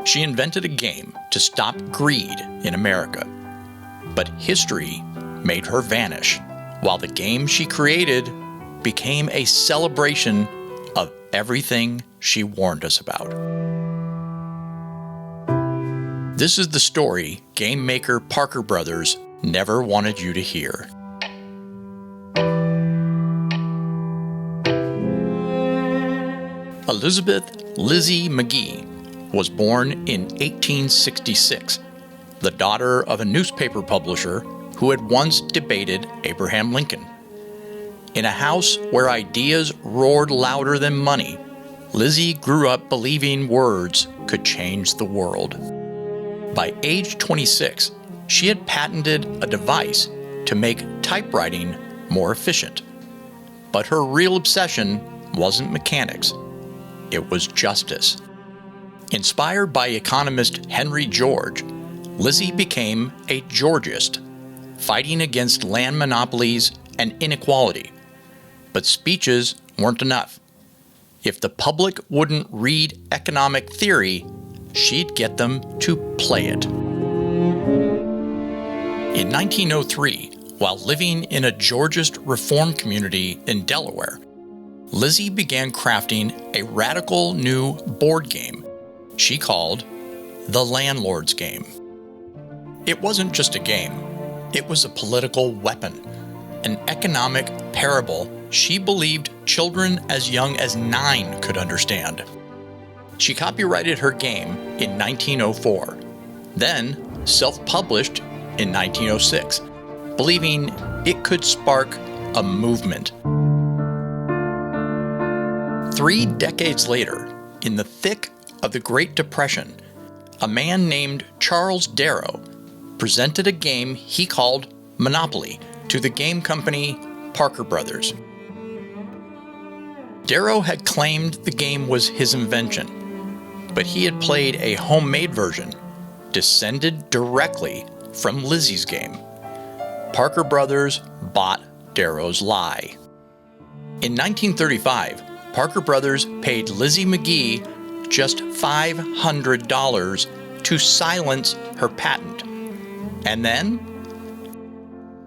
She invented a game to stop greed in America. But history made her vanish, while the game she created became a celebration of everything she warned us about. This is the story game maker Parker Brothers never wanted you to hear. Elizabeth Lizzie Magie was born in 1866, the daughter of a newspaper publisher who had once debated Abraham Lincoln. In a house where ideas roared louder than money, Lizzie grew up believing words could change the world. By age 26, she had patented a device to make typewriting more efficient. But her real obsession wasn't mechanics. It was justice. Inspired by economist Henry George, Lizzie became a Georgist, fighting against land monopolies and inequality. But speeches weren't enough. If the public wouldn't read economic theory, she'd get them to play it. In 1903, while living in a Georgist reform community in Delaware, Lizzie began crafting a radical new board game she called the Landlord's game. It wasn't just a game. It was a political weapon, an economic parable she believed children as young as 9 could understand. She copyrighted her game in 1904, then self-published in 1906, believing it could spark a movement. 3 decades later, in the thick of the Great Depression, a man named Charles Darrow presented a game he called Monopoly to the game company Parker Brothers. Darrow had claimed the game was his invention, but he had played a homemade version, descended directly from Lizzie's game. Parker Brothers bought Darrow's lie. In 1935, Parker Brothers paid Lizzie Magie just $500 to silence her patent. And then,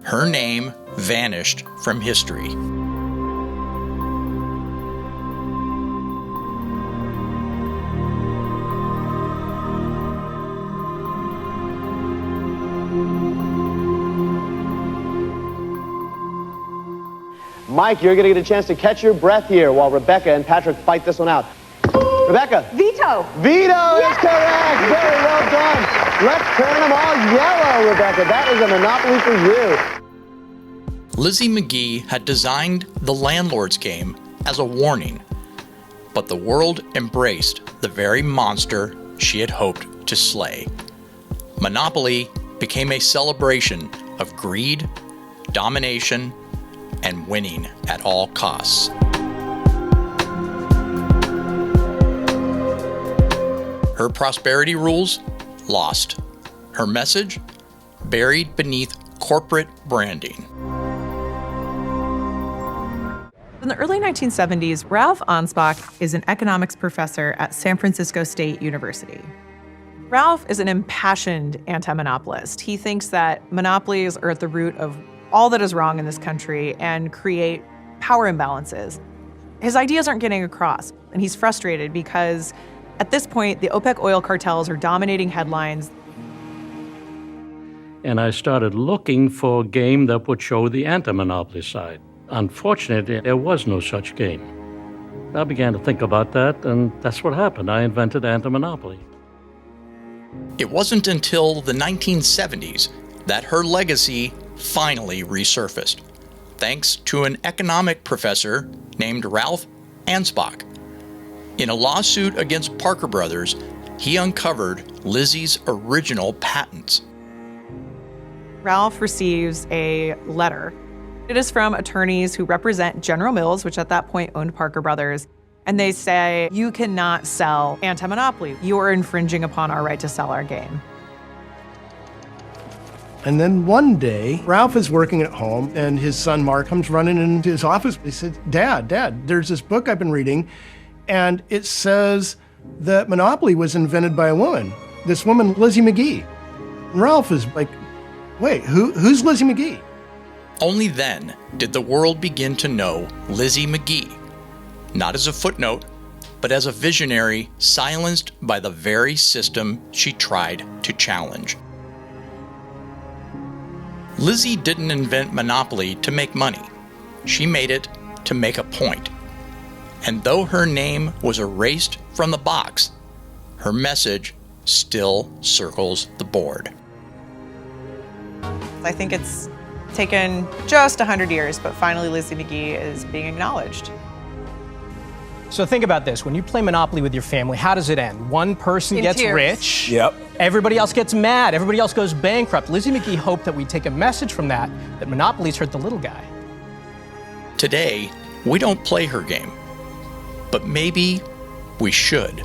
her name vanished from history. Mike, you're going to get a chance to catch your breath here while Rebecca and Patrick fight this one out. Rebecca. Veto. Veto is correct. Very well done. Let's turn them all yellow, Rebecca. That is a monopoly for you. Lizzie Magie had designed the Landlord's game as a warning, but the world embraced the very monster she had hoped to slay. Monopoly became a celebration of greed, domination, and winning at all costs. Her prosperity rules? Lost. Her message? Buried beneath corporate branding. In the early 1970s, Ralph Ansbach is an economics professor at San Francisco State University. Ralph is an impassioned anti-monopolist. He thinks that monopolies are at the root of all that is wrong in this country and create power imbalances. His ideas aren't getting across, and he's frustrated because at this point, the OPEC oil cartels are dominating headlines. And I started looking for a game that would show the anti-monopoly side. Unfortunately, there was no such game. I began to think about that, and that's what happened. I invented anti-monopoly. It wasn't until the 1970s that her legacy finally resurfaced, thanks to an economic professor named Ralph Ansbach. In a lawsuit against Parker Brothers, he uncovered Lizzie's original patents. Ralph receives a letter. It is from attorneys who represent General Mills, which at that point owned Parker Brothers, and they say, "You cannot sell anti-monopoly. You are infringing upon our right to sell our game." And then one day, Ralph is working at home, and his son Mark comes running into his office. He said, Dad, there's this book I've been reading, and it says The monopoly was invented by a woman, this woman, Lizzie Magie. Ralph is like, wait, who's Lizzie Magie? Only then did the world begin to know Lizzie Magie, not as a footnote, but as a visionary silenced by the very system she tried to challenge. Lizzie didn't invent monopoly to make money. She made it to make a point. And though her name was erased from the box, her message still circles the board. I think it's taken just 100 years, but finally Lizzie Magie is being acknowledged. So think about this. When you play Monopoly with your family, how does it end? One person gets tears. rich. Yep. Everybody else gets mad. Everybody else goes bankrupt. Lizzie Magie hoped that we'd take a message from that Monopoly's hurt the little guy. Today, we don't play her game, but maybe we should.